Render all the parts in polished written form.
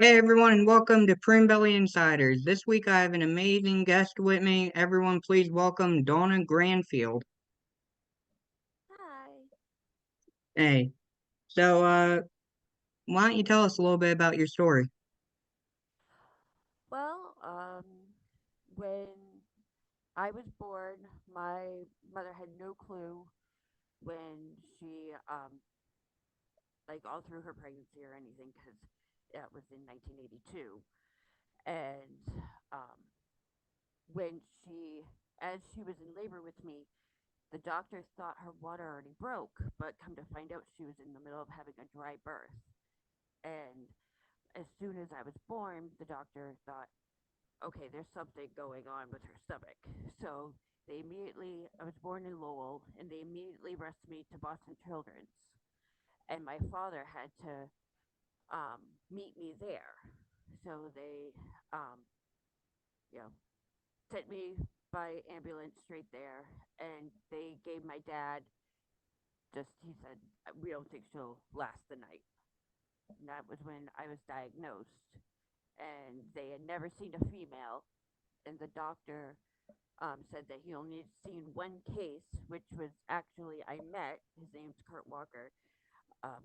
Hey everyone, and welcome to Prune Belly Insiders. This week I have an amazing guest with me. Everyone, please welcome Dawna Granfield. Hi. Hey, so why don't you tell us a little bit about your story? Well, when I was born, my mother had no clue when she, like all through her pregnancy or anything, because that was in 1982. And um, when as she was in labor with me, the doctor thought her water already broke, but come to find out she was in the middle of having a dry birth. And as soon as I was born, the doctor thought, okay, there's something going on with her stomach. So I was born in Lowell, and they immediately rushed me to Boston Children's. And my father had to meet me there. So they, um, you know, sent me by ambulance straight there, and they gave my dad he said, we don't think she'll last the night. And that was when I was diagnosed. And they had never seen a female, and the doctor said that he only seen one case, which was actually I met. His name's Kurt Walker.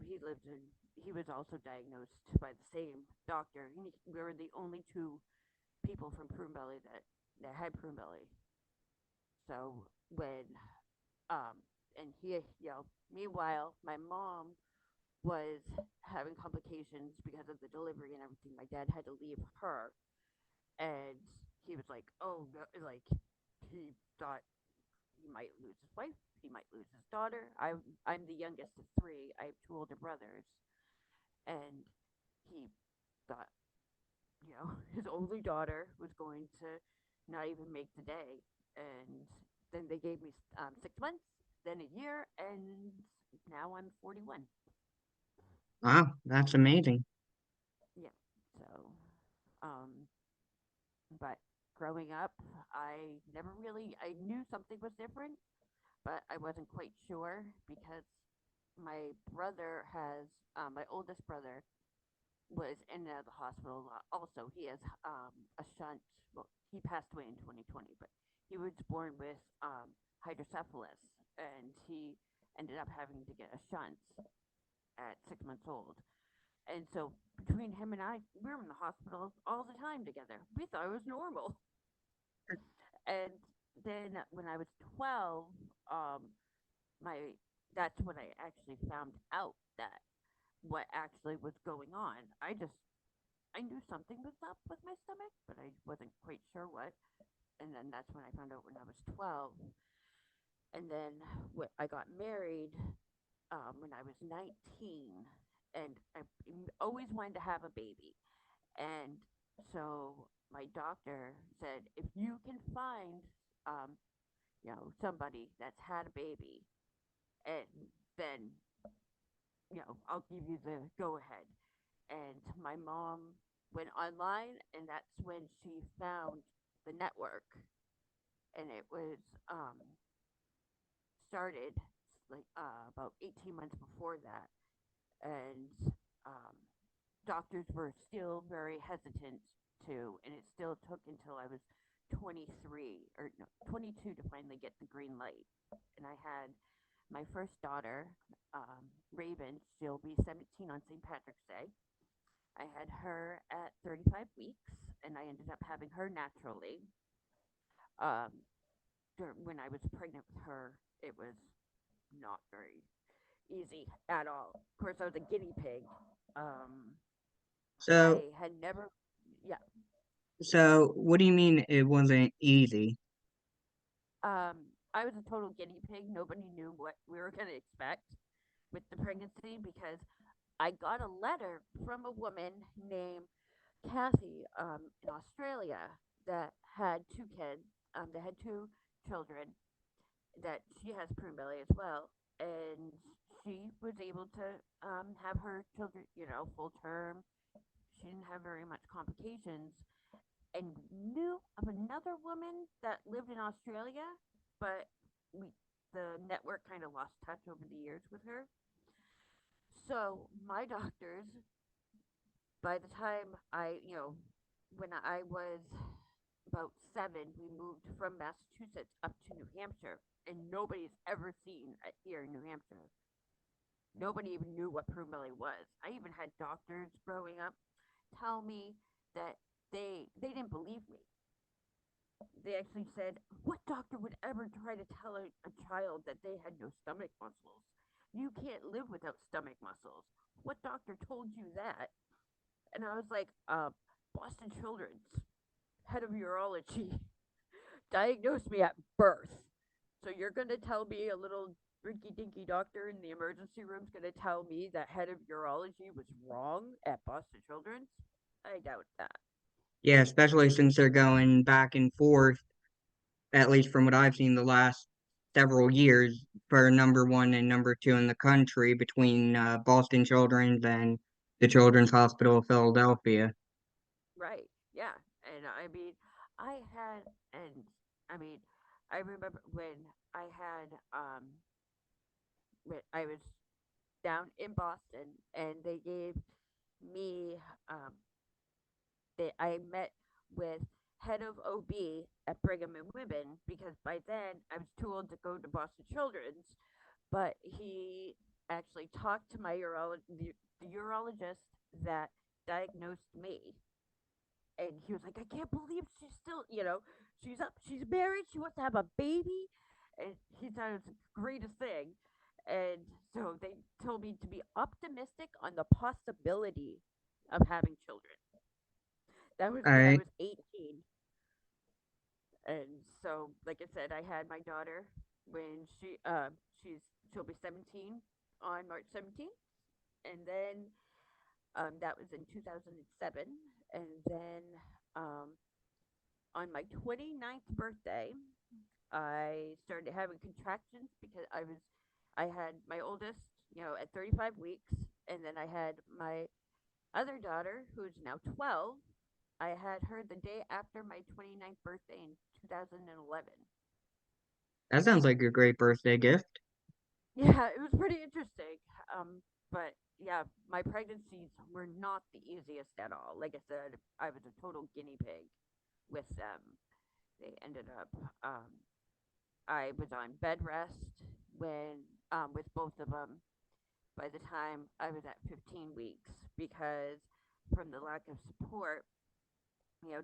He lived in. He was also diagnosed by the same doctor. We were the only two people from Prune Belly that had Prune Belly. So when and he, meanwhile, my mom was having complications because of the delivery and everything. My dad had to leave her, and he was like, "Oh, no," like he thought he might lose his wife, he might lose his daughter. I'm the youngest of three. I have two older brothers, and he thought, his only daughter was going to not even make the day. And then they gave me 6 months, then a year, and now I'm 41. Wow, that's amazing. Yeah. So, um, but growing up, I knew something was different, but I wasn't quite sure because my oldest brother was in and out of the hospital a lot. Also, he has a shunt. Well, he passed away in 2020, but he was born with hydrocephalus, and he ended up having to get a shunt at 6 months old. And so between him and I, we were in the hospital all the time together. We thought it was normal. And then when I was 12, um, my that's when I actually found out that what actually was going on. I knew something was up with my stomach, but I wasn't quite sure what. And then that's when I found out when I was 12. And then I got married when I was 19, and I always wanted to have a baby. And so my doctor said, if you can find, um, somebody that's had a baby, and then, I'll give you the go ahead. And my mom went online, and that's when she found the network. And it was started like about 18 months before that. And um, doctors were still very hesitant to, and it still took until I was 23 or no, 22 to finally get the green light. And I had my first daughter, Raven. She'll be 17 on St. Patrick's Day. I had her at 35 weeks, and I ended up having her naturally. Um, when I was pregnant with her, it was not very easy at all. Of course, I was a guinea pig. Um, So, I had never, yeah. so what do you mean it wasn't easy? I was a total guinea pig. Nobody knew what we were going to expect with the pregnancy because I got a letter from a woman named Kathy in Australia that had two kids, that had two children, that she has prune belly as well. And she was able to have her children, full term. She didn't have very much complications and knew of another woman that lived in Australia, but we the network kind of lost touch over the years with her. So my doctors by the time when I was about 7, we moved from Massachusetts up to New Hampshire, and nobody's ever seen it here in New Hampshire. Nobody even knew what Prune belly was. I even had doctors growing up tell me that they didn't believe me. They actually said, "What doctor would ever try to tell a child that they had no stomach muscles? You can't live without stomach muscles. What doctor told you that?" And I was like, Boston Children's head of urology diagnosed me at birth. So you're going to tell me a little rinky dinky doctor in the emergency room is going to tell me that head of urology was wrong at Boston Children's? I doubt that. Yeah, especially since they're going back and forth, at least from what I've seen the last several years, for number one and number two in the country between Boston Children's and the Children's Hospital of Philadelphia. Right. Yeah. And and I mean, I remember when I was down in Boston and they gave me, um, I met with head of OB at Brigham and Women because by then I was too old to go to Boston Children's, but he actually talked to the urologist that diagnosed me, and he was like, "I can't believe she's still, she's up, she's married, she wants to have a baby," and he thought it was the greatest thing. And so they told me to be optimistic on the possibility of having children. That was when I I was 18. And so, like I said, I had my daughter when she'll be 17 on March 17th, and then that was in 2007, and then um, on my 29th birthday, I started having contractions because I had my oldest, at 35 weeks, and then I had my other daughter, who's now 12. I had her the day after my 29th birthday in 2011. That sounds like a great birthday gift. Yeah, it was pretty interesting. But yeah, my pregnancies were not the easiest at all. Like I said, I was a total guinea pig with them. They ended up, I was on bed rest when, with both of them by the time I was at 15 weeks because from the lack of support,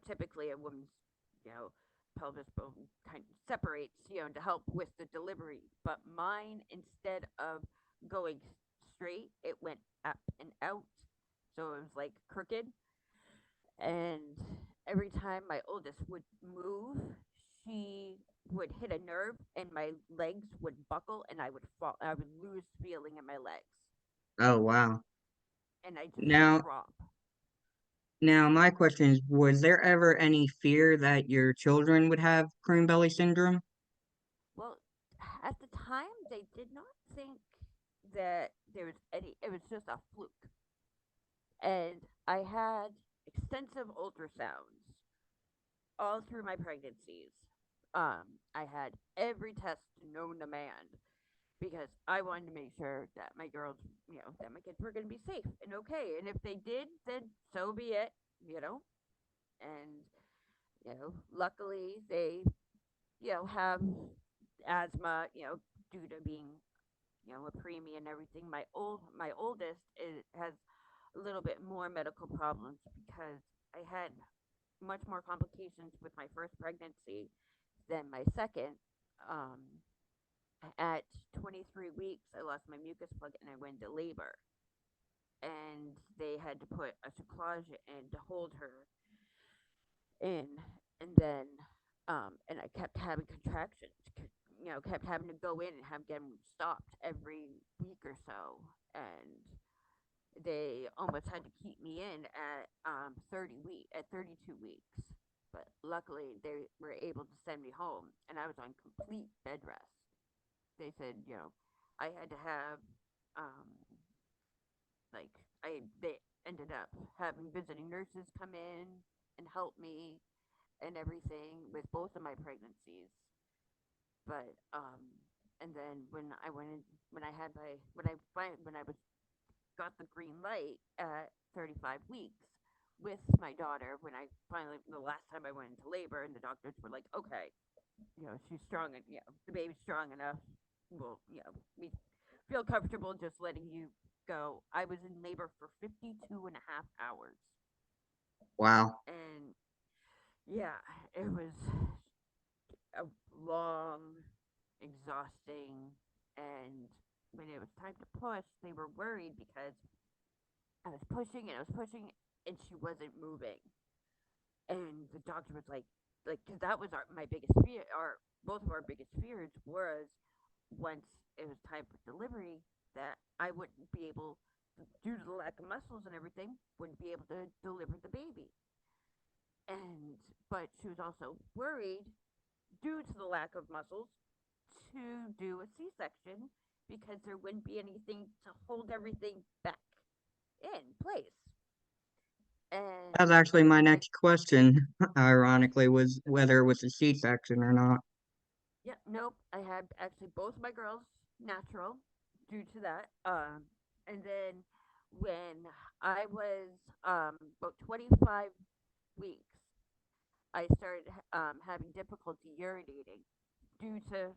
typically a woman's, you know, pelvis bone kind of separates, to help with the delivery. But mine, instead of going straight, it went up and out. So it was like crooked. And every time my oldest would move, she would hit a nerve and my legs would buckle and I would fall. I would lose feeling in my legs Oh, wow. and I just Now, drop. now my question is, was there ever any fear that your children would have cream belly syndrome? Well, at the time, they did not think that there was any, it was just a fluke. And I had extensive ultrasounds all through my pregnancies. I had every test known to man because I wanted to make sure that my girls, that my kids were going to be safe and okay. And if they did, then so be it, you know. And luckily they, have asthma, due to being, a preemie and everything. My oldest has a little bit more medical problems because I had much more complications with my first pregnancy than my second. Um, at 23 weeks, I lost my mucus plug and I went into labor. And they had to put a cerclage in to hold her in, and then and I kept having contractions. Kept having to go in and have them stopped every week or so, and they almost had to keep me in at 32 weeks. But luckily, they were able to send me home, and I was on complete bed rest. They said, I had to have um, like they ended up having visiting nurses come in and help me and everything with both of my pregnancies. But and then when I went in, when I had my when I was got the green light at 35 weeks with my daughter when I finally, the last time I went into labor, and the doctors were like, okay, she's strong, and the baby's strong enough. Well, we feel comfortable just letting you go. I was in labor for 52 and a half hours. Wow. And yeah, it was a long, exhausting, and when it was time to push, they were worried because I was pushing and I was pushing, and she wasn't moving. And the doctor was because that was my biggest fear. Our both of our biggest fears was once it was time for delivery that I wouldn't be able, due to the lack of muscles and everything, wouldn't be able to deliver the baby. And but she was also worried due to the lack of muscles to do a C-section because there wouldn't be anything to hold everything back in place. That's And actually my I next question, ironically, was whether it was a C-section or not. Yeah, nope. I had actually both my girls natural due to that. And then when I was about 25 weeks, I started having difficulty urinating due to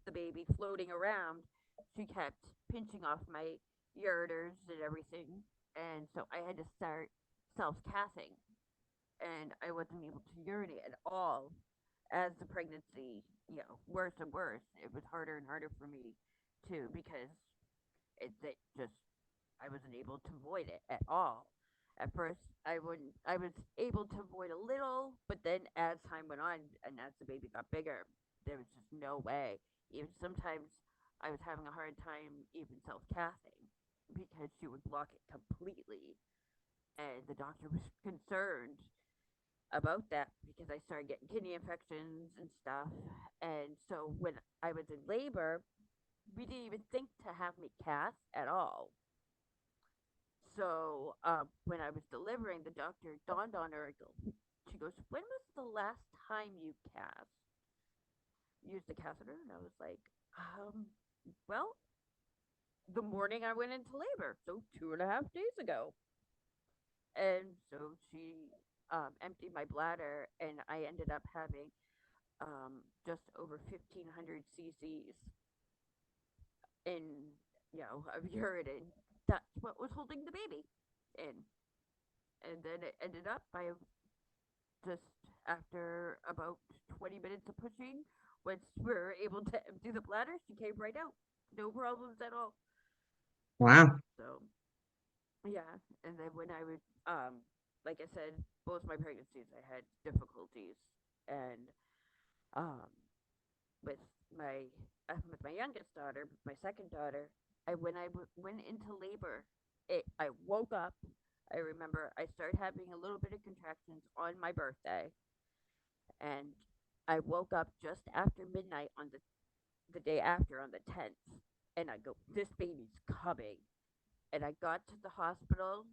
the baby floating around. She kept pinching off my ureters and everything, and so I had to start self-cathing, and I wasn't able to urinate at all as the pregnancy, worse and worse. It was harder and harder for me too because it just I wasn't able to avoid it at all. At first, I wouldn't. I was able to avoid a little, but then as time went on and as the baby got bigger, there was just no way. Even sometimes I was having a hard time even self-cathing because she would block it completely, and the doctor was concerned about that because I started getting kidney infections and stuff. And so when I was in labor, we didn't even think to have me cast at all. So when I was delivering, the doctor dawned on her. She goes, "When was the last time you cast? Used a catheter?" And I was like, well, the morning I went into labor, so 2.5 days ago." And so she emptied my bladder, and I ended up having just over 1,500 cc's in, of urine. That's what was holding the baby in. And then it ended up by just after about 20 minutes of pushing, once we were able to empty the bladder, she came right out. No problems at all. Wow. So, yeah. And then when I would, like I said, both my pregnancies, I had difficulties. And um, with my with my youngest daughter, my second daughter, went into labor, I woke up. I remember I started having a little bit of contractions on my birthday, and I woke up just after midnight on the day after on the 10th, and I go, "This baby's coming," and I got to the hospital.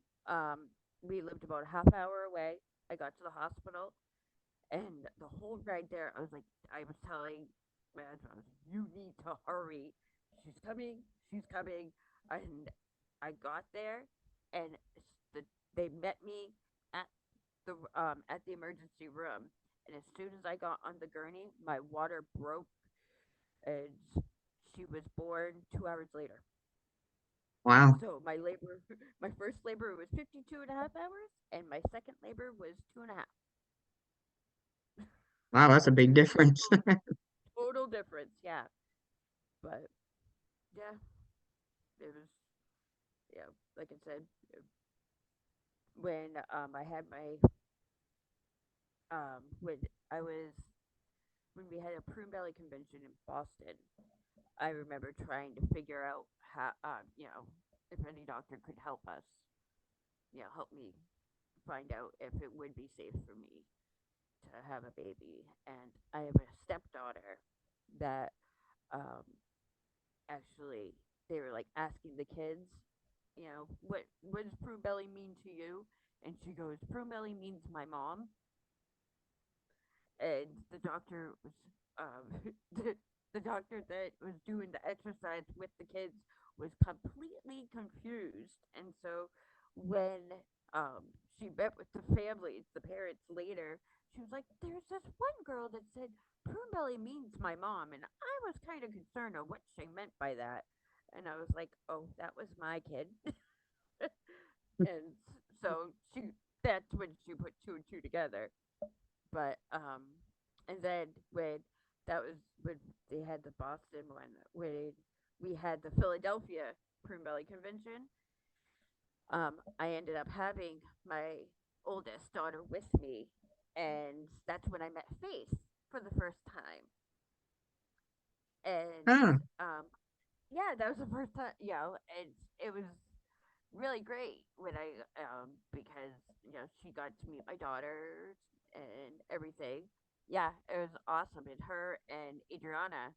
We lived about a half hour away. I got to the hospital, and the whole ride there, I was telling my husband, "You need to hurry. She's coming. She's coming." And I got there, and the, they met me at at the emergency room. And as soon as I got on the gurney, my water broke, and she was born 2 hours later. Wow. So my labor, my first labor was 52 and a half hours, and my second labor was 2.5. Wow, that's a big difference. Total difference, yeah. But yeah, it was, yeah, like I said, when I had my when I was when we had a prune belly convention in Boston, I remember trying to figure out how if any doctor could help us, help me find out if it would be safe for me to have a baby. And I have a stepdaughter that um, actually they were like asking the kids, what does prune belly mean to you? And she goes, "Prune belly means my mom." And the doctor was the, the doctor that was doing the exercise with the kids was completely confused. And so when she met with the families, the parents later, she was like, "There's this one girl that said Prune Belly means my mom," and I was kind of concerned on what she meant by that. And I was like, "Oh, that was my kid." And so that's when she put two and two together. But and then when that was when they had the Boston one, when we had the Philadelphia Prune Belly Convention, I ended up having my oldest daughter with me, and that's when I met Faith for the first time. And Huh. um, yeah, that was the first time, and it was really great when I because she got to meet my daughters and everything. Yeah, it was awesome. And her and Adriana,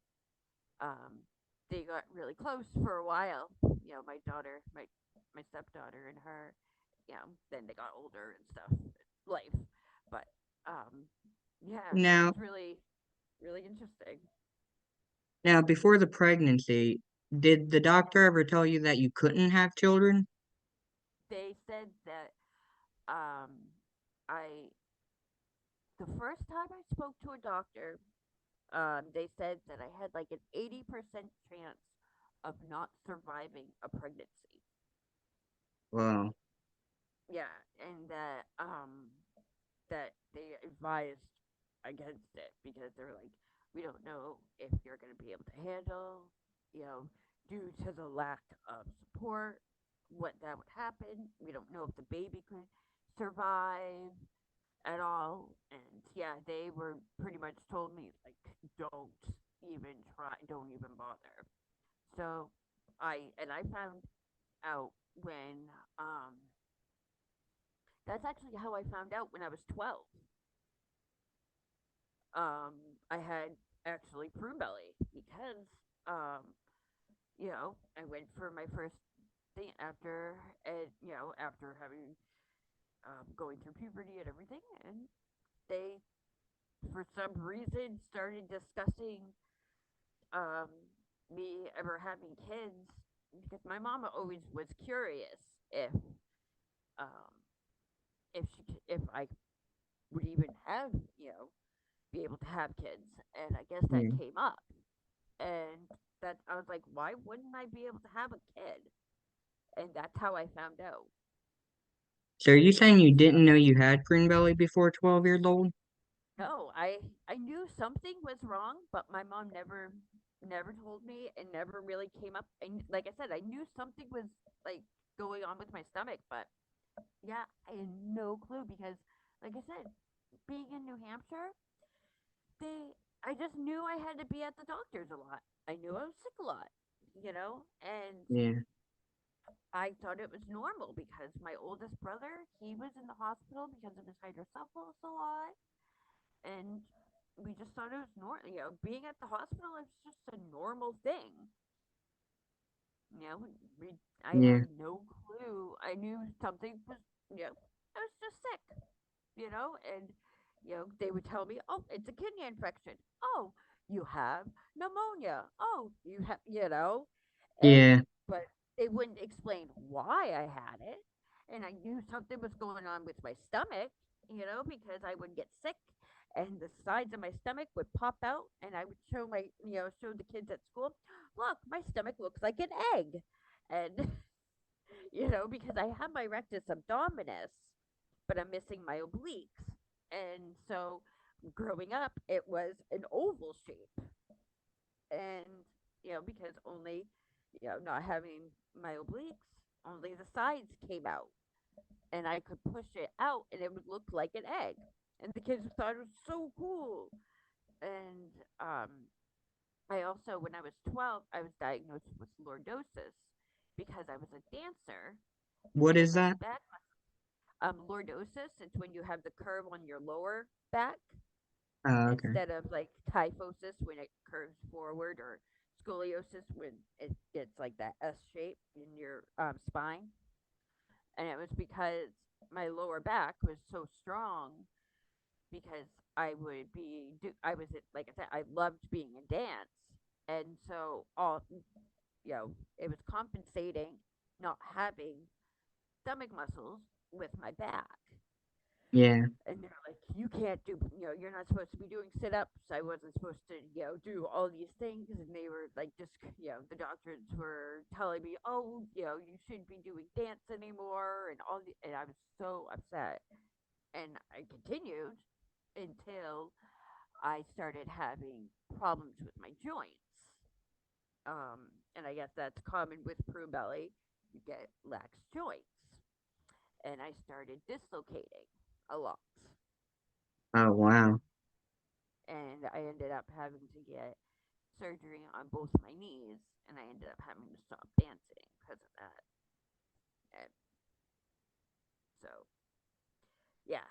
um, they got really close for a while. My daughter, my stepdaughter, and her. Then they got older and stuff. Life, but um, yeah, it was Now, really interesting. now, before the pregnancy, did the doctor ever tell you that you couldn't have children? They said that I the first time I spoke to a doctor, they said that I had like an 80% chance of not surviving a pregnancy. Well, Yeah, and that they advised against it because they're like, we don't know if you're going to be able to handle, you know, due to the lack of support, what that would happen. We don't know if the baby could survive at all. And yeah, they were pretty much told me like, don't even try, don't even bother. So I found out when that's actually how I found out when I was 12. Um, I had actually prune belly because I went for my first thing after after having going through puberty and everything, and they for some reason started discussing um, me ever having kids because my mama always was curious um, if I would even have be able to have kids, and I guess that hmm. came up, and that I was like, why wouldn't I be able to have a kid? And that's how I found out. So are you saying you So didn't know you had green belly before 12 years old? no, I knew something was wrong, but my mom never told me and never really came up. And like I said, I knew something was like going on with my stomach, but yeah, I had no clue because, like I said, being in New Hampshire, they I just knew I had to be at the doctor's a lot. I knew I was sick a lot, and Yeah, I thought it was normal because my oldest brother, he was in the hospital because of his hydrocephalus a lot, and we just thought it was normal. Being at the hospital is just a normal thing. You know, we I had yeah, no clue. I knew something was, I was just sick, and they would tell me, "Oh, it's a kidney infection. Oh, you have pneumonia. Oh, you have, and yeah, but they wouldn't explain why I had it, and I knew something was going on with my stomach, because I would get sick. And the sides of my stomach would pop out, and I would show the kids at school, look, my stomach looks like an egg, and because I have my rectus abdominis, but I'm missing my obliques. And so growing up, it was an oval shape. And, because only, not having my obliques, only the sides came out. And I could push it out and it would look like an egg. And the kids thought it was so cool. And I also, when I was 12, I was diagnosed with lordosis because I was a dancer what and is my that? back lordosis, it's when you have the curve on your lower back Okay. instead of like kyphosis when it curves forward, or scoliosis when it gets like that S shape in your spine. And it was because my lower back was so strong because I was like I said, I loved being in dance, and so all it was compensating not having stomach muscles with my back. Yeah. And they're like, you can't do, you're not supposed to be doing sit ups. I wasn't supposed to, do all these things. And they were like, just, the doctors were telling me, oh, you shouldn't be doing dance anymore. And I was so upset. And I continued until I started having problems with my joints. And I guess that's common with Prune belly. You get lax joints. And I started dislocating a lot. Oh, wow. And I ended up having to get surgery on both my knees, and I ended up having to stop dancing because of that. And so, yeah,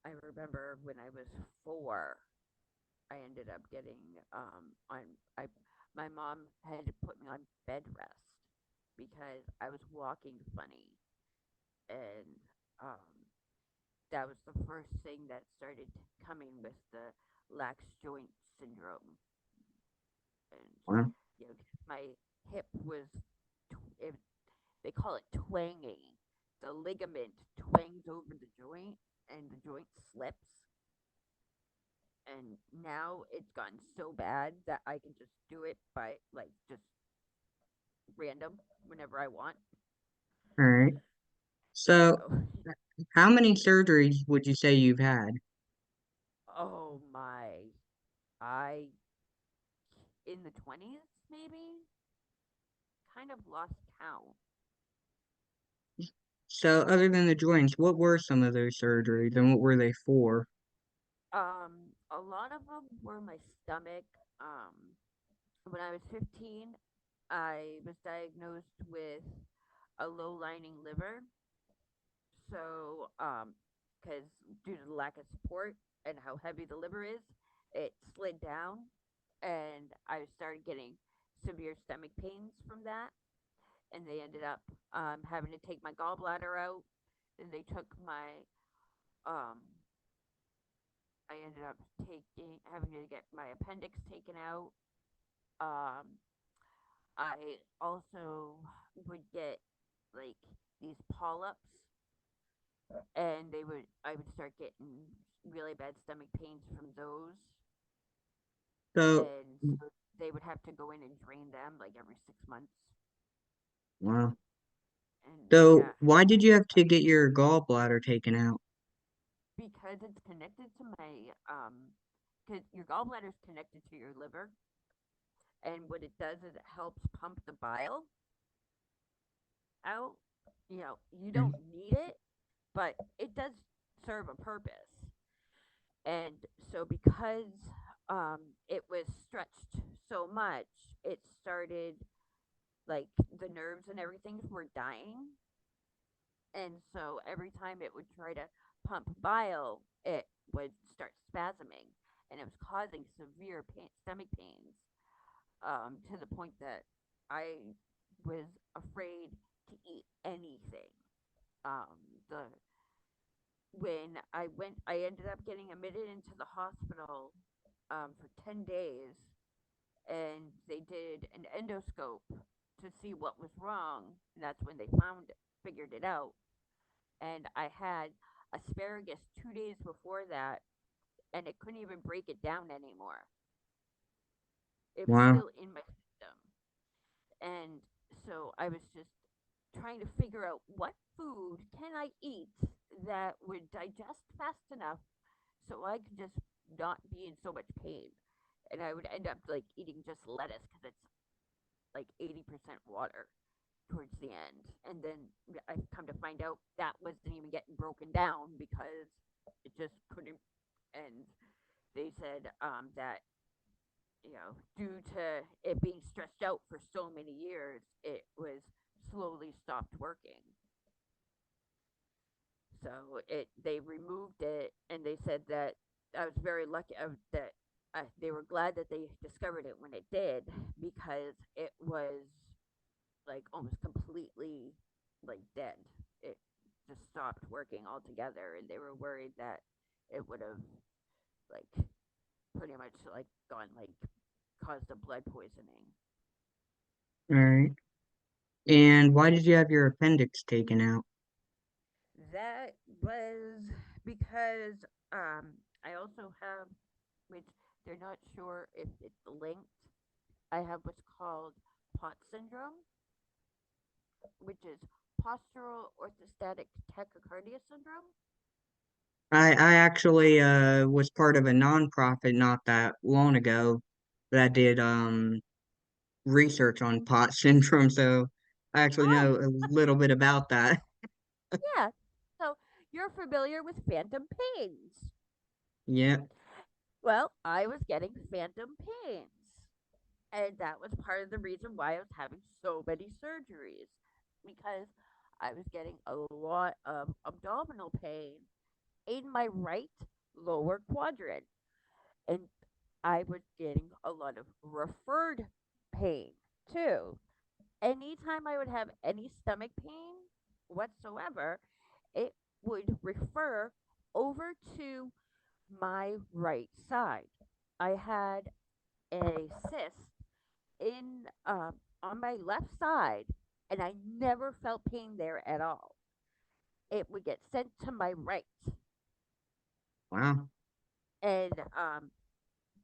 I remember when I was 4, I ended up getting on. I My mom had to put me on bed rest because I was walking funny, and um, that was the first thing that started coming with the lax joint syndrome. And Wow. my hip was, it, they call it twanging. The ligament twangs over the joint, and the joint slips. And now it's gotten so bad that I can just do it by like just random whenever I want. All right. So, So, how many surgeries would you say you've had? oh my, I in the 20s maybe kind of lost count. So, other than the joints, what were some of those surgeries and what were they for? A lot of them were my stomach. Um, when I was 15, I was diagnosed with a low lining liver. So, because due to the lack of support and how heavy the liver is, it slid down, and I started getting severe stomach pains from that. And they ended up having to take my gallbladder out. And they took my, um, I ended up having to get my appendix taken out. Um, I also would get like these polyps, and I would start getting really bad stomach pains from those, So, and so they would have to go in and drain them like every 6 months. wow. And So, yeah, why did you have to get your gallbladder taken out? because it's connected to my because your gallbladder is connected to your liver, and what it does is it helps pump the bile out. You don't Mm. need it, but it does serve a purpose. And so because it was stretched so much, it started like the nerves and everything were dying. And so every time it would try to pump bile, it would start spasming, and it was causing severe stomach pains, to the point that I was afraid to eat anything. Um, the I ended up getting admitted into the hospital for 10 days, and they did an endoscope to see what was wrong. And that's when they figured it out. And I had asparagus 2 days before that, and it couldn't even break it down anymore. It was Wow. still in my system. And so I was just trying to figure out what food can I eat that would digest fast enough so I could just not be in so much pain. And I would end up like eating just lettuce because it's like 80% water towards the end. And then I come to find out that wasn't even getting broken down because it just couldn't. And they said that, due to it being stretched out for so many years, it was slowly stopped working. So they removed it, and they said that I was very lucky that they were glad that they discovered it when it did, because it was like almost completely like dead. It just stopped working altogether, and they were worried that it would have like pretty much like gone like caused a blood poisoning. All right. And why did you have your appendix taken out? That was because I also have, which they're not sure if it's linked. I have what's called POT syndrome, which is postural orthostatic tachycardia syndrome. I actually was part of a nonprofit not that long ago that did research on POT syndrome, so I actually Oh, know a little bit about that. yeah. So you're familiar with phantom pains. Yeah. Well, I was getting phantom pains. And that was part of the reason why I was having so many surgeries because I was getting a lot of abdominal pain in my right lower quadrant. And I was getting a lot of referred pain too. Anytime I would have any stomach pain whatsoever, it would refer over to my right side. I had a cyst in on my left side, and I never felt pain there at all. It would get sent to my right, Wow. and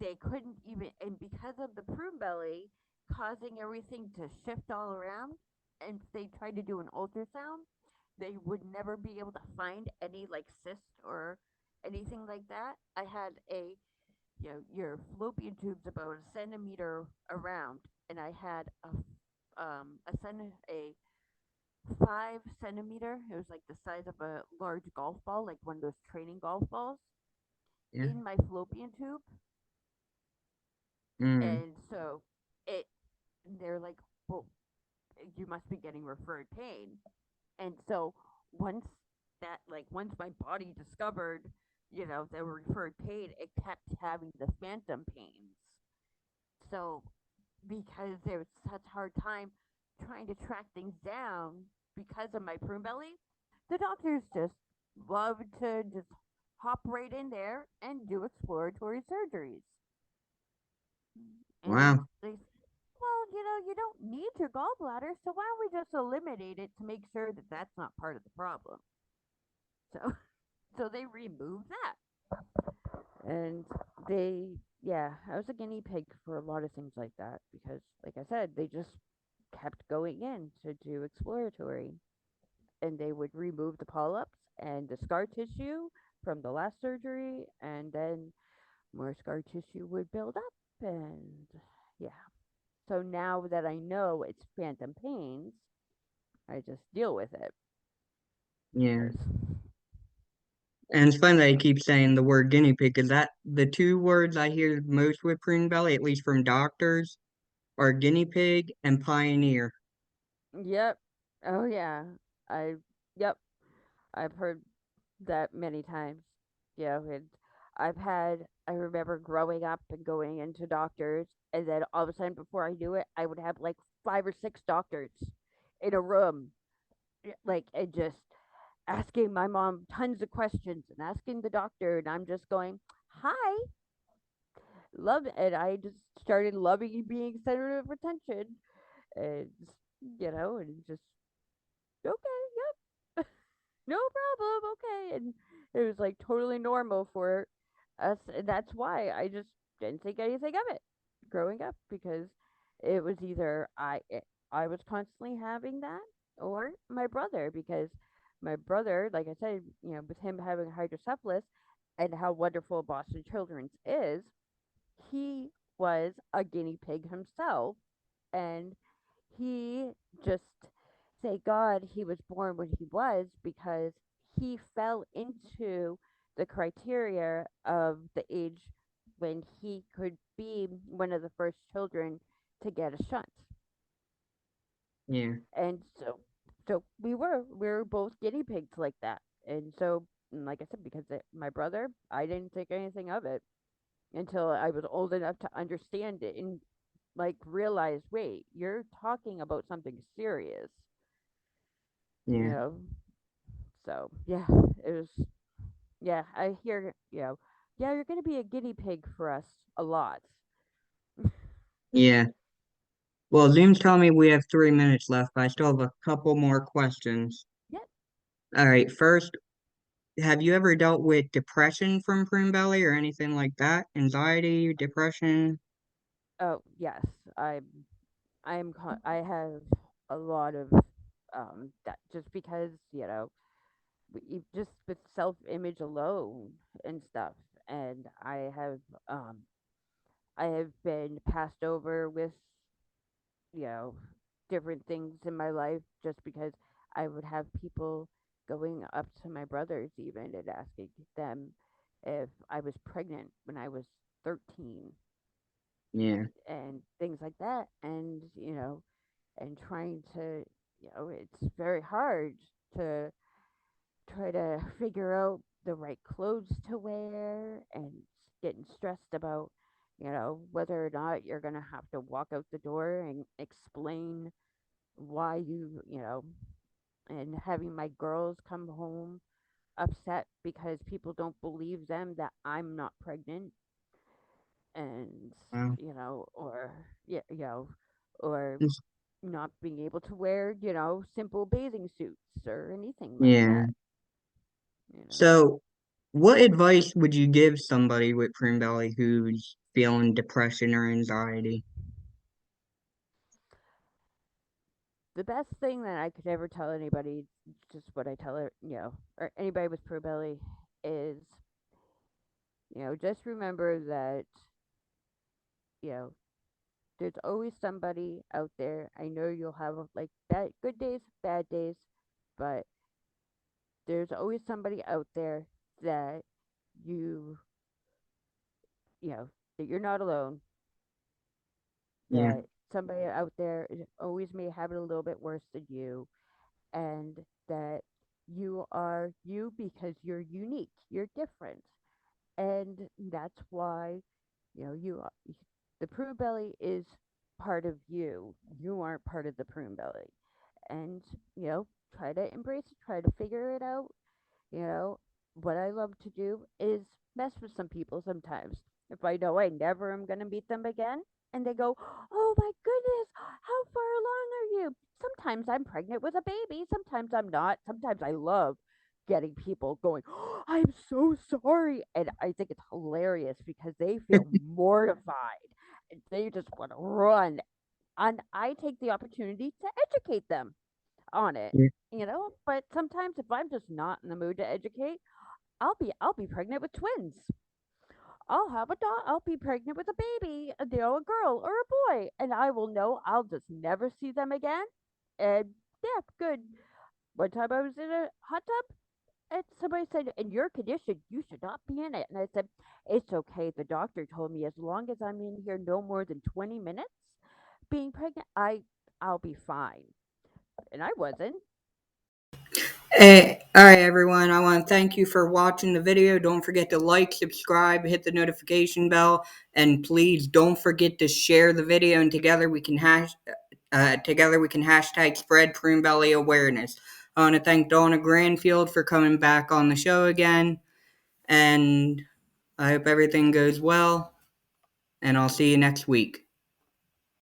they couldn't even. And because of the prune belly causing everything to shift all around, and they tried to do an ultrasound, they would never be able to find any like cyst or anything like that. I had a your fallopian tube's about a centimeter around, and I had a 5 centimeter. It was like the size of a large golf ball, like one of those training golf balls, Yeah. in my fallopian tube, Mm. and so it. They're like, well, you must be getting referred pain, and so once once my body discovered, the referred pain, it kept having the phantom pains. So because there was such a hard time trying to track things down because of my prune belly, the doctors just love to just hop right in there and do exploratory surgeries. And Wow. they said, well, you don't need your gallbladder, so why don't we just eliminate it to make sure that that's not part of the problem? So, so they removed that. And yeah, I was a guinea pig for a lot of things like that because, like I said, they just kept going in to do exploratory, and they would remove the polyps and the scar tissue from the last surgery, and then more scar tissue would build up, and yeah. So now that I know it's phantom pains, I just deal with it Yeah. because And it's funny that you keep saying the word guinea pig because that the two words I hear most with prune belly, at least from doctors, are guinea pig and pioneer. yep. Oh yeah. I yep. I've heard that many times. And I remember growing up and going into doctors, and then all of a sudden, before I knew it, I would have like 5 or 6 doctors in a room, and just asking my mom tons of questions and asking the doctor, and I'm just going, hi, love it. And I just started loving being center of attention, and, and just, okay, no problem, okay. And it was like totally normal for us. And that's why I just didn't think anything of it growing up because it was either I was constantly having that or my brother because my brother, like I said, with him having hydrocephalus and how wonderful Boston Children's is, he was a guinea pig himself, and he just, thank God he was born when he was because he fell into the criteria of the age when he could be one of the first children to get a shunt. Yeah. And so we were both guinea pigs like that. And so, like I said, because my brother, I didn't think anything of it until I was old enough to understand it and like realize, wait, you're talking about something serious, you Yeah. know. So yeah, it was. Yeah, I hear. Yeah, you're gonna be a guinea pig for us a lot. Yeah. Well, Zoom's telling me we have 3 minutes left, but I still have a couple more questions. Yep. All right, first, have you ever dealt with depression from Prune Belly or anything like that? Anxiety, depression? Oh yes, I have a lot of that just because just with self image alone and stuff, and um I have been passed over with you know different things in my life just because I would have people going up to my brothers even and asking them if I was pregnant when I was 13 Yeah, and things like that, and and trying to it's very hard to try to figure out the right clothes to wear and getting stressed about whether or not you're going to have to walk out the door and explain why and having my girls come home upset because people don't believe them that I'm not pregnant, and well, or yeah, or not being able to wear simple bathing suits or anything like yeah. that, you know. So, what advice would you give somebody with Prune Belly who's feeling depression or anxiety? The best thing that I could ever tell anybody, just what I tell her, or anybody with Pro Belly, is just remember that you know there's always somebody out there. I know you'll have like bad good days, bad days, but there's always somebody out there that you you know that you're not alone, Yeah, that somebody out there always may have it a little bit worse than you, and that you are you because you're unique, you're different, and that's why the prune belly is part of you. You aren't part of the prune belly, and try to embrace it, try to figure it out. You know, what I love to do is mess with some people sometimes. If I know I never am going to meet them again, and they go, "Oh my goodness, how far along are you?" Sometimes I'm pregnant with a baby, sometimes I'm not. Sometimes I love getting people going, "Oh, I'm so sorry." And I think it's hilarious because they feel mortified. And they just want to run. And I take the opportunity to educate them on it, yeah, but sometimes if I'm just not in the mood to educate, I'll be pregnant with twins. I'll have a dog. I'll be pregnant with a baby, a girl or a boy, and I will know I'll just never see them again. And yeah, good. One time I was in a hot tub, and somebody said, "In your condition, you should not be in it." And I said, "It's okay. The doctor told me as long as I'm in here no more than 20 minutes, being pregnant, I'll be fine." And I wasn't. Hey, all right, everyone. I want to thank you for watching the video. Don't forget to like, subscribe, hit the notification bell, and please don't forget to share the video. And together we can hashtag spread Prune Belly awareness. I want to thank Dawna Granfield for coming back on the show again, and I hope everything goes well. And I'll see you next week.